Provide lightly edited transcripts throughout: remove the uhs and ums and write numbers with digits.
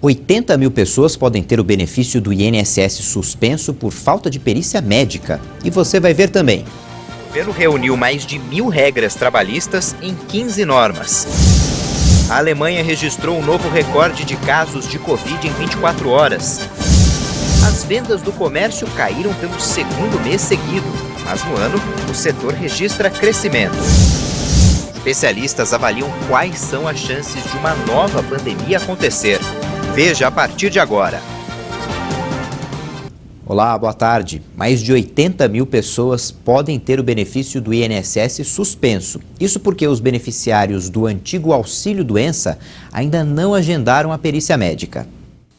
80 mil pessoas podem ter o benefício do INSS suspenso por falta de perícia médica. E você vai ver também. O governo reuniu mais de 1.000 regras trabalhistas em 15 normas. A Alemanha registrou um novo recorde de casos de Covid em 24 horas. As vendas do comércio caíram pelo segundo mês seguido, mas no ano o setor registra crescimento. Especialistas avaliam quais são as chances de uma nova pandemia acontecer. Veja a partir de agora. Olá, boa tarde. Mais de 80 mil pessoas podem ter o benefício do INSS suspenso. Isso porque os beneficiários do antigo auxílio-doença ainda não agendaram a perícia médica.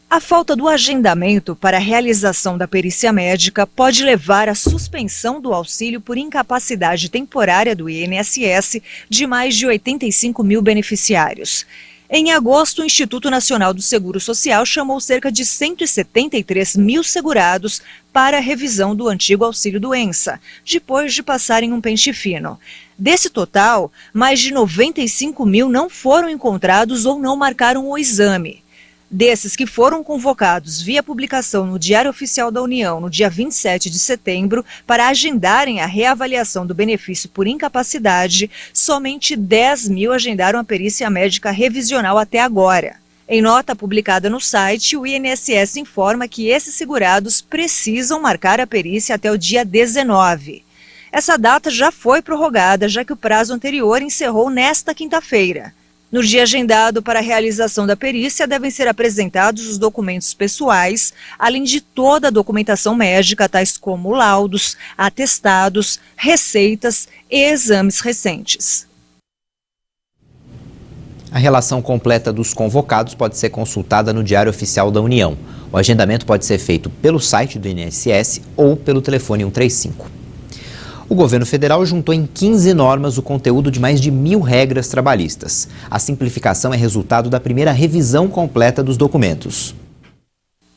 A falta do agendamento para a realização da perícia médica pode levar à suspensão do auxílio por incapacidade temporária do INSS de mais de 85 mil beneficiários. Em agosto, o Instituto Nacional do Seguro Social chamou cerca de 173 mil segurados para a revisão do antigo auxílio-doença, depois de passarem um pente fino. Desse total, mais de 95 mil não foram encontrados ou não marcaram o exame. Desses que foram convocados via publicação no Diário Oficial da União no dia 27 de setembro para agendarem a reavaliação do benefício por incapacidade, somente 10 mil agendaram a perícia médica revisional até agora. Em nota publicada no site, o INSS informa que esses segurados precisam marcar a perícia até o dia 19. Essa data já foi prorrogada, já que o prazo anterior encerrou nesta quinta-feira. No dia agendado para a realização da perícia, devem ser apresentados os documentos pessoais, além de toda a documentação médica, tais como laudos, atestados, receitas e exames recentes. A relação completa dos convocados pode ser consultada no Diário Oficial da União. O agendamento pode ser feito pelo site do INSS ou pelo telefone 135. O governo federal juntou em 15 normas o conteúdo de mais de 1.000 regras trabalhistas. A simplificação é resultado da primeira revisão completa dos documentos.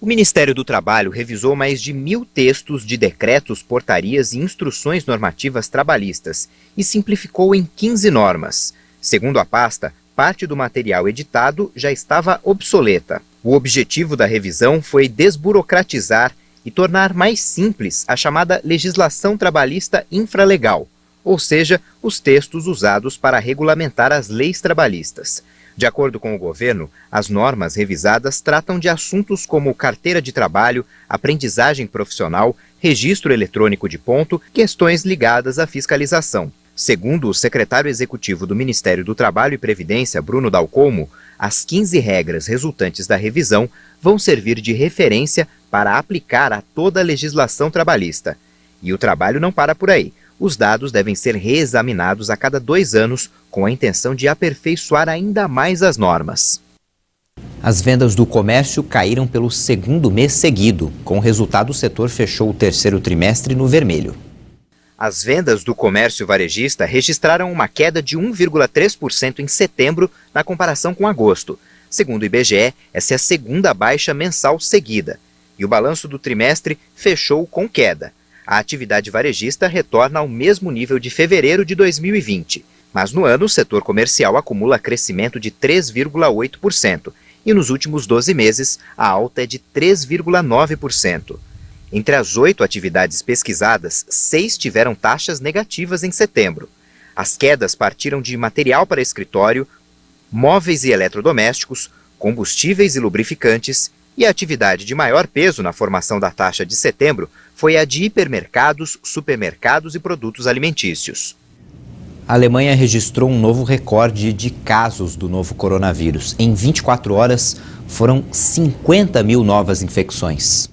O Ministério do Trabalho revisou mais de 1.000 textos de decretos, portarias e instruções normativas trabalhistas e simplificou em 15 normas. Segundo a pasta, parte do material editado já estava obsoleta. O objetivo da revisão foi desburocratizar e tornar mais simples a chamada legislação trabalhista infralegal, ou seja, os textos usados para regulamentar as leis trabalhistas. De acordo com o governo, as normas revisadas tratam de assuntos como carteira de trabalho, aprendizagem profissional, registro eletrônico de ponto, questões ligadas à fiscalização. Segundo o secretário executivo do Ministério do Trabalho e Previdência, Bruno Dalcomo, as 15 regras resultantes da revisão vão servir de referência para aplicar a toda a legislação trabalhista. E o trabalho não para por aí. Os dados devem ser reexaminados a cada 2 anos, com a intenção de aperfeiçoar ainda mais as normas. As vendas do comércio caíram pelo segundo mês seguido. Com o resultado, o setor fechou o terceiro trimestre no vermelho. As vendas do comércio varejista registraram uma queda de 1,3% em setembro na comparação com agosto. Segundo o IBGE, essa é a segunda baixa mensal seguida. E o balanço do trimestre fechou com queda. A atividade varejista retorna ao mesmo nível de fevereiro de 2020. Mas no ano, o setor comercial acumula crescimento de 3,8%. E nos últimos 12 meses, a alta é de 3,9%. Entre as 8 atividades pesquisadas, 6 tiveram taxas negativas em setembro. As quedas partiram de material para escritório, móveis e eletrodomésticos, combustíveis e lubrificantes, e a atividade de maior peso na formação da taxa de setembro foi a de hipermercados, supermercados e produtos alimentícios. A Alemanha registrou um novo recorde de casos do novo coronavírus. Em 24 horas, foram 50 mil novas infecções.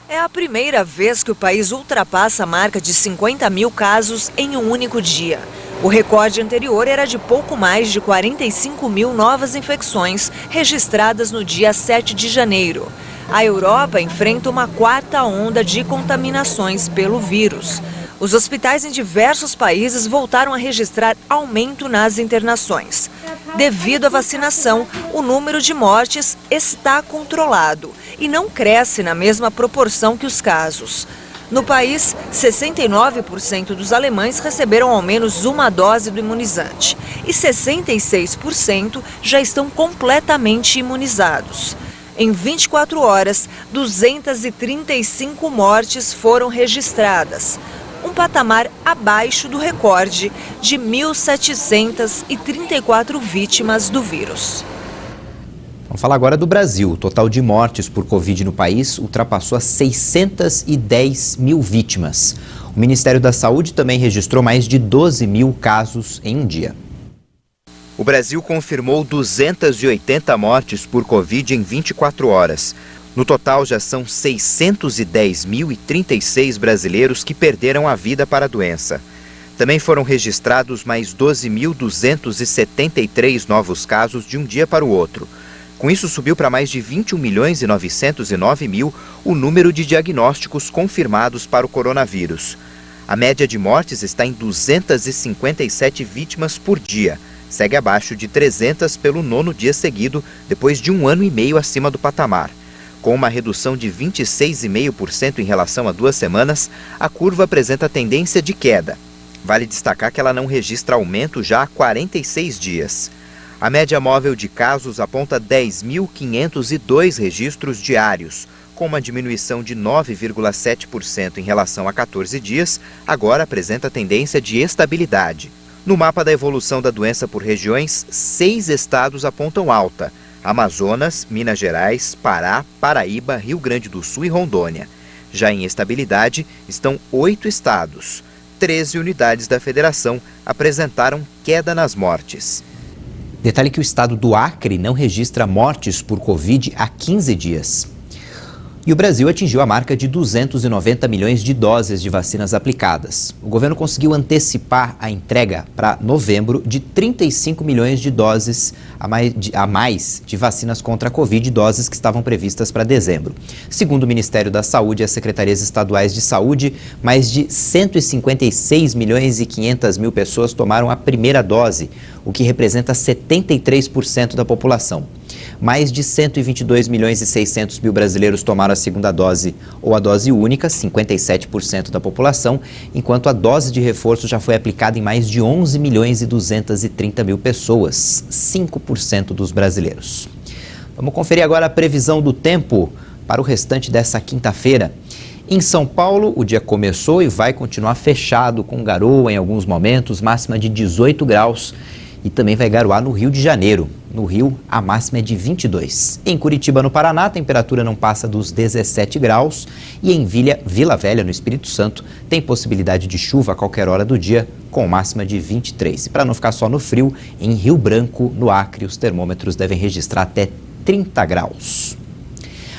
É a primeira vez que o país ultrapassa a marca de 50 mil casos em um único dia. O recorde anterior era de pouco mais de 45 mil novas infecções registradas no dia 7 de janeiro. A Europa enfrenta uma 4ª onda de contaminações pelo vírus. Os hospitais em diversos países voltaram a registrar aumento nas internações. Devido à vacinação, o número de mortes está controlado e não cresce na mesma proporção que os casos. No país, 69% dos alemães receberam ao menos uma dose do imunizante e 66% já estão completamente imunizados. Em 24 horas, 235 mortes foram registradas, um patamar abaixo do recorde de 1.734 vítimas do vírus. Vamos falar agora do Brasil. O total de mortes por Covid no país ultrapassou as 610 mil vítimas. O Ministério da Saúde também registrou mais de 12 mil casos em um dia. O Brasil confirmou 280 mortes por Covid em 24 horas. No total, já são 610.036 brasileiros que perderam a vida para a doença. Também foram registrados mais 12.273 novos casos de um dia para o outro. Com isso, subiu para mais de 21.909.000 o número de diagnósticos confirmados para o coronavírus. A média de mortes está em 257 vítimas por dia. Segue abaixo de 300 pelo 9º dia seguido, depois de 1 ano e meio acima do patamar. Com uma redução de 26,5% em relação a 2 semanas, a curva apresenta tendência de queda. Vale destacar que ela não registra aumento já há 46 dias. A média móvel de casos aponta 10.502 registros diários, com uma diminuição de 9,7% em relação a 14 dias, agora apresenta tendência de estabilidade. No mapa da evolução da doença por regiões, 6 estados apontam alta: Amazonas, Minas Gerais, Pará, Paraíba, Rio Grande do Sul e Rondônia. Já em estabilidade estão 8 estados. 13 unidades da federação apresentaram queda nas mortes. Detalhe que o estado do Acre não registra mortes por Covid há 15 dias. E o Brasil atingiu a marca de 290 milhões de doses de vacinas aplicadas. O governo conseguiu antecipar a entrega para novembro de 35 milhões de doses a mais de vacinas contra a Covid, doses que estavam previstas para dezembro. Segundo o Ministério da Saúde e as secretarias estaduais de saúde, mais de 156 milhões e 500 mil pessoas tomaram a primeira dose, o que representa 73% da população. Mais de 122 milhões e 600 mil brasileiros tomaram a segunda dose ou a dose única, 57% da população, enquanto a dose de reforço já foi aplicada em mais de 11 milhões e 230 mil pessoas, 5% dos brasileiros. Vamos conferir agora a previsão do tempo para o restante dessa quinta-feira. Em São Paulo, o dia começou e vai continuar fechado, com garoa em alguns momentos, máxima de 18 graus. E também vai garoar no Rio de Janeiro. No Rio, a máxima é de 22. Em Curitiba, no Paraná, a temperatura não passa dos 17 graus. E em Vila Velha, no Espírito Santo, tem possibilidade de chuva a qualquer hora do dia, com máxima de 23. E para não ficar só no frio, em Rio Branco, no Acre, os termômetros devem registrar até 30 graus.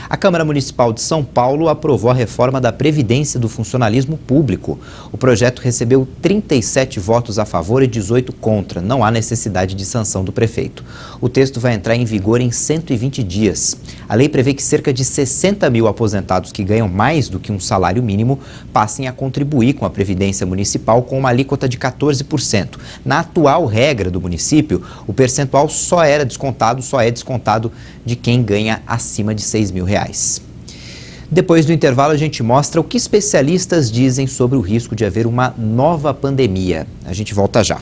A Câmara Municipal de São Paulo aprovou a reforma da Previdência do Funcionalismo Público. O projeto recebeu 37 votos a favor e 18 contra. Não há necessidade de sanção do prefeito. O texto vai entrar em vigor em 120 dias. A lei prevê que cerca de 60 mil aposentados que ganham mais do que um salário mínimo passem a contribuir com a Previdência Municipal com uma alíquota de 14%. Na atual regra do município, o percentual só é descontado de quem ganha acima de R$6.000. Depois do intervalo, a gente mostra o que especialistas dizem sobre o risco de haver uma nova pandemia. A gente volta já.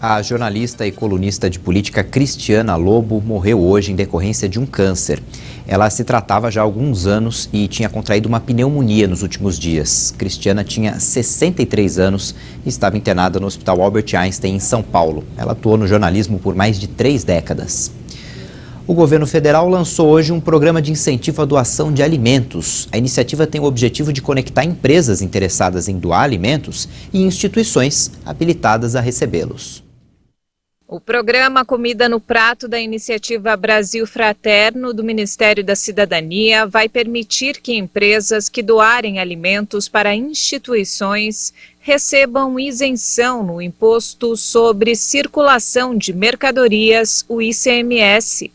A jornalista e colunista de política Cristiana Lobo morreu hoje em decorrência de um câncer. Ela se tratava já há alguns anos e tinha contraído uma pneumonia nos últimos dias. Cristiana tinha 63 anos e estava internada no Hospital Albert Einstein, em São Paulo. Ela atuou no jornalismo por mais de 3 décadas. O governo federal lançou hoje um programa de incentivo à doação de alimentos. A iniciativa tem o objetivo de conectar empresas interessadas em doar alimentos e instituições habilitadas a recebê-los. O programa Comida no Prato da iniciativa Brasil Fraterno do Ministério da Cidadania vai permitir que empresas que doarem alimentos para instituições recebam isenção no Imposto sobre Circulação de Mercadorias, o ICMS.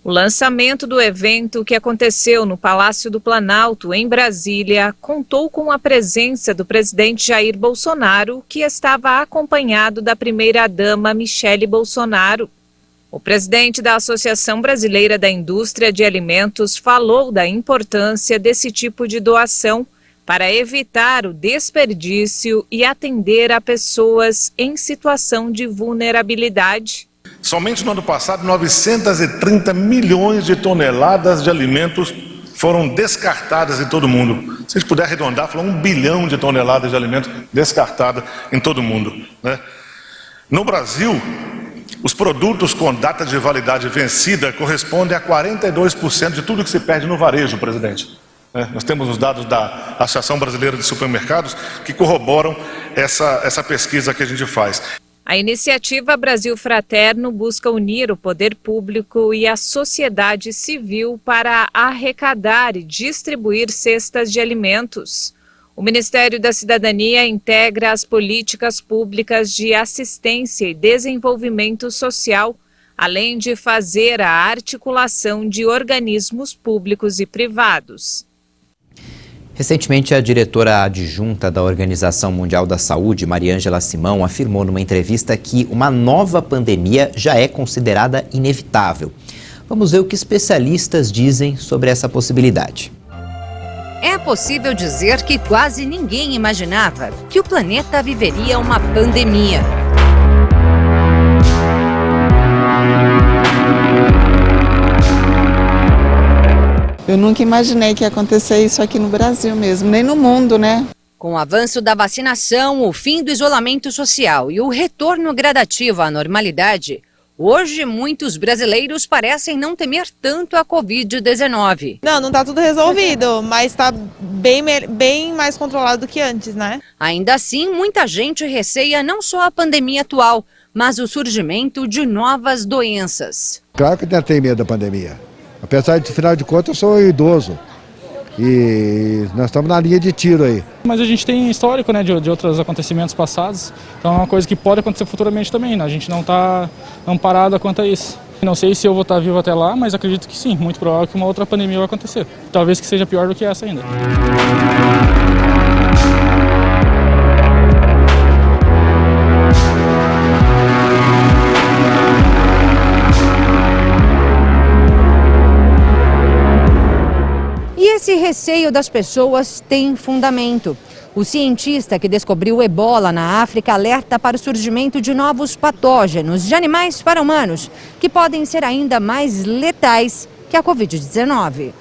O lançamento do evento, que aconteceu no Palácio do Planalto, em Brasília, contou com a presença do presidente Jair Bolsonaro, que estava acompanhado da primeira-dama Michele Bolsonaro. O presidente da Associação Brasileira da Indústria de Alimentos falou da importância desse tipo de doação para evitar o desperdício e atender a pessoas em situação de vulnerabilidade. Somente no ano passado, 930 milhões de toneladas de alimentos foram descartadas em todo o mundo. Se a gente puder arredondar, falar 1 bilhão de toneladas de alimentos descartadas em todo o mundo, né? No Brasil, os produtos com data de validade vencida correspondem a 42% de tudo que se perde no varejo, presidente. Nós temos os dados da Associação Brasileira de Supermercados que corroboram essa pesquisa que a gente faz. A iniciativa Brasil Fraterno busca unir o poder público e a sociedade civil para arrecadar e distribuir cestas de alimentos. O Ministério da Cidadania integra as políticas públicas de assistência e desenvolvimento social, além de fazer a articulação de organismos públicos e privados. Recentemente, a diretora adjunta da Organização Mundial da Saúde, Mariângela Simão, afirmou numa entrevista que uma nova pandemia já é considerada inevitável. Vamos ver o que especialistas dizem sobre essa possibilidade. É possível dizer que quase ninguém imaginava que o planeta viveria uma pandemia. Eu nunca imaginei que ia acontecer isso aqui no Brasil mesmo, nem no mundo, né? Com o avanço da vacinação, o fim do isolamento social e o retorno gradativo à normalidade, hoje muitos brasileiros parecem não temer tanto a Covid-19. Não está tudo resolvido, mas está bem mais controlado do que antes, né? Ainda assim, muita gente receia não só a pandemia atual, mas o surgimento de novas doenças. Claro que tem medo da pandemia. Apesar de, afinal de contas, eu sou idoso e nós estamos na linha de tiro aí. Mas a gente tem histórico, né, de outros acontecimentos passados, então é uma coisa que pode acontecer futuramente também, né? A gente não está amparado quanto a isso. Não sei se eu vou estar vivo até lá, mas acredito que sim, muito provável que uma outra pandemia vai acontecer. Talvez que seja pior do que essa ainda. Esse receio das pessoas tem fundamento. O cientista que descobriu o ebola na África alerta para o surgimento de novos patógenos de animais para humanos, que podem ser ainda mais letais que a Covid-19.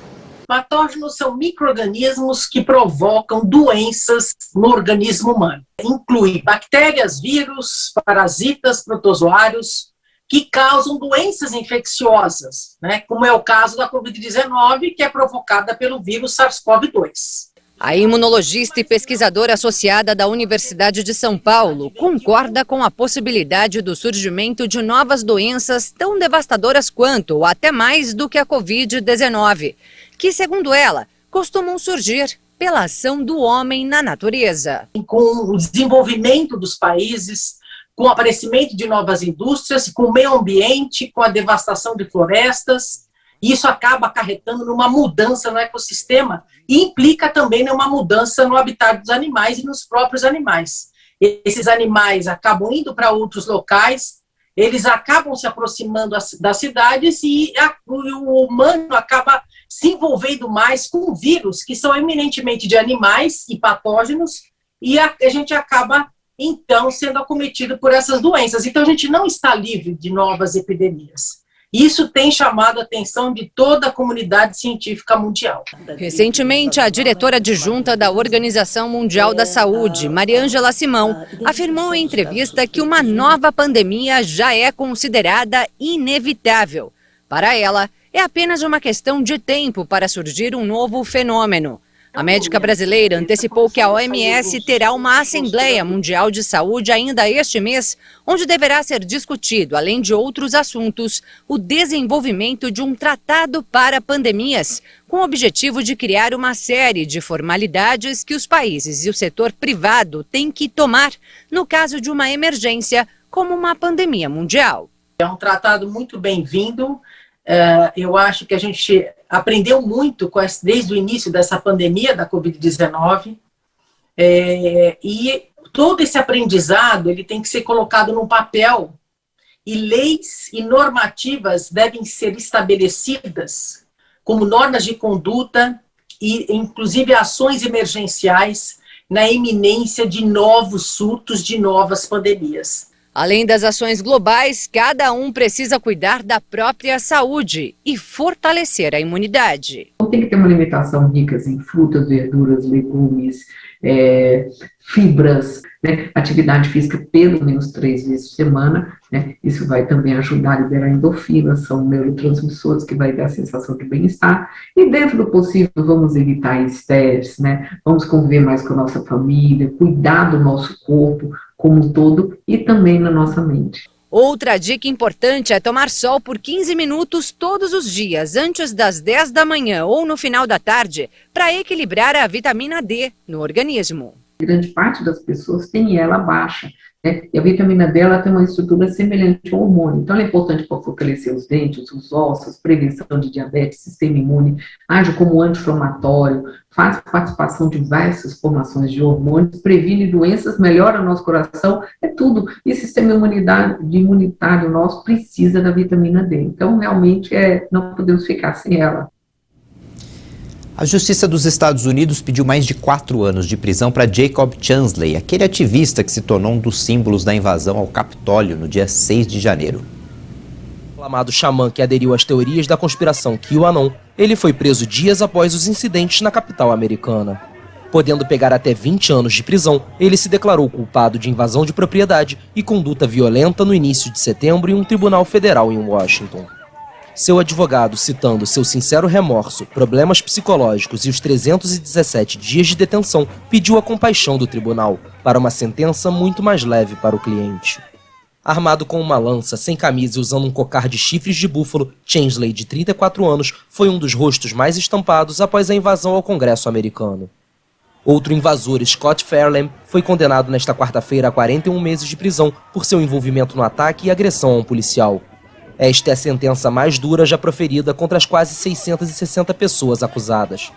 Patógenos são micro-organismos que provocam doenças no organismo humano. Inclui bactérias, vírus, parasitas, protozoários, que causam doenças infecciosas, né, como é o caso da Covid-19, que é provocada pelo vírus SARS-CoV-2. A imunologista e pesquisadora associada da Universidade de São Paulo concorda com a possibilidade do surgimento de novas doenças tão devastadoras quanto, ou até mais do que a Covid-19, que, segundo ela, costumam surgir pela ação do homem na natureza. Com o desenvolvimento dos países, com o aparecimento de novas indústrias, com o meio ambiente, com a devastação de florestas, isso acaba acarretando numa mudança no ecossistema e implica também numa mudança no habitat dos animais e nos próprios animais. Esses animais acabam indo para outros locais, eles acabam se aproximando das cidades e o humano acaba se envolvendo mais com vírus, que são eminentemente de animais e patógenos, e a gente acaba então sendo acometido por essas doenças. Então a gente não está livre de novas epidemias. Isso tem chamado a atenção de toda a comunidade científica mundial. Recentemente, a diretora adjunta da Organização Mundial da Saúde, Mariângela Simão, afirmou em entrevista que uma nova pandemia já é considerada inevitável. Para ela, é apenas uma questão de tempo para surgir um novo fenômeno. A médica brasileira antecipou que a OMS terá uma Assembleia Mundial de Saúde ainda este mês, onde deverá ser discutido, além de outros assuntos, o desenvolvimento de um tratado para pandemias, com o objetivo de criar uma série de formalidades que os países e o setor privado têm que tomar no caso de uma emergência, como uma pandemia mundial. É um tratado muito bem-vindo. Eu acho que a gente aprendeu muito desde o início dessa pandemia da Covid-19, e todo esse aprendizado ele tem que ser colocado no papel, e leis e normativas devem ser estabelecidas como normas de conduta e, inclusive, ações emergenciais na iminência de novos surtos, de novas pandemias. Além das ações globais, cada um precisa cuidar da própria saúde e fortalecer a imunidade. Tem que ter uma alimentação rica em frutas, verduras, legumes, fibras, né? Atividade física pelo menos 3 vezes por semana, né? Isso vai também ajudar a liberar endorfinas, são neurotransmissores que vai dar a sensação de bem-estar. E dentro do possível, vamos evitar estresse, né? Vamos conviver mais com a nossa família, cuidar do nosso corpo como um todo e também na nossa mente. Outra dica importante é tomar sol por 15 minutos todos os dias, antes das 10 da manhã ou no final da tarde, para equilibrar a vitamina D no organismo. Grande parte das pessoas tem ela baixa, né? E a vitamina D ela tem uma estrutura semelhante ao hormônio. Então, ela é importante para fortalecer os dentes, os ossos, prevenção de diabetes, sistema imune, age como anti-inflamatório, faz participação de diversas formações de hormônios, previne doenças, melhora o nosso coração, é tudo. E o sistema imunitário nosso precisa da vitamina D. Então, realmente, não podemos ficar sem ela. A Justiça dos Estados Unidos pediu mais de 4 anos de prisão para Jacob Chansley, aquele ativista que se tornou um dos símbolos da invasão ao Capitólio no dia 6 de janeiro. O aclamado xamã que aderiu às teorias da conspiração QAnon, ele foi preso dias após os incidentes na capital americana. Podendo pegar até 20 anos de prisão, ele se declarou culpado de invasão de propriedade e conduta violenta no início de setembro em um tribunal federal em Washington. Seu advogado, citando seu sincero remorso, problemas psicológicos e os 317 dias de detenção, pediu a compaixão do tribunal para uma sentença muito mais leve para o cliente. Armado com uma lança, sem camisa e usando um cocar de chifres de búfalo, Chansley, de 34 anos, foi um dos rostos mais estampados após a invasão ao Congresso americano. Outro invasor, Scott Fairlane, foi condenado nesta quarta-feira a 41 meses de prisão por seu envolvimento no ataque e agressão a um policial. Esta é a sentença mais dura já proferida contra as quase 660 pessoas acusadas.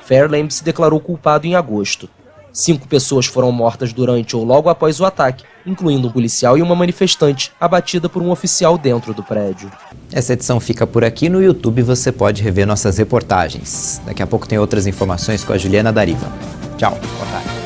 Fairlane se declarou culpado em agosto. 5 pessoas foram mortas durante ou logo após o ataque, incluindo um policial e uma manifestante, abatida por um oficial dentro do prédio. Essa edição fica por aqui. No YouTube você pode rever nossas reportagens. Daqui a pouco tem outras informações com a Juliana Dariva. Tchau, boa tarde.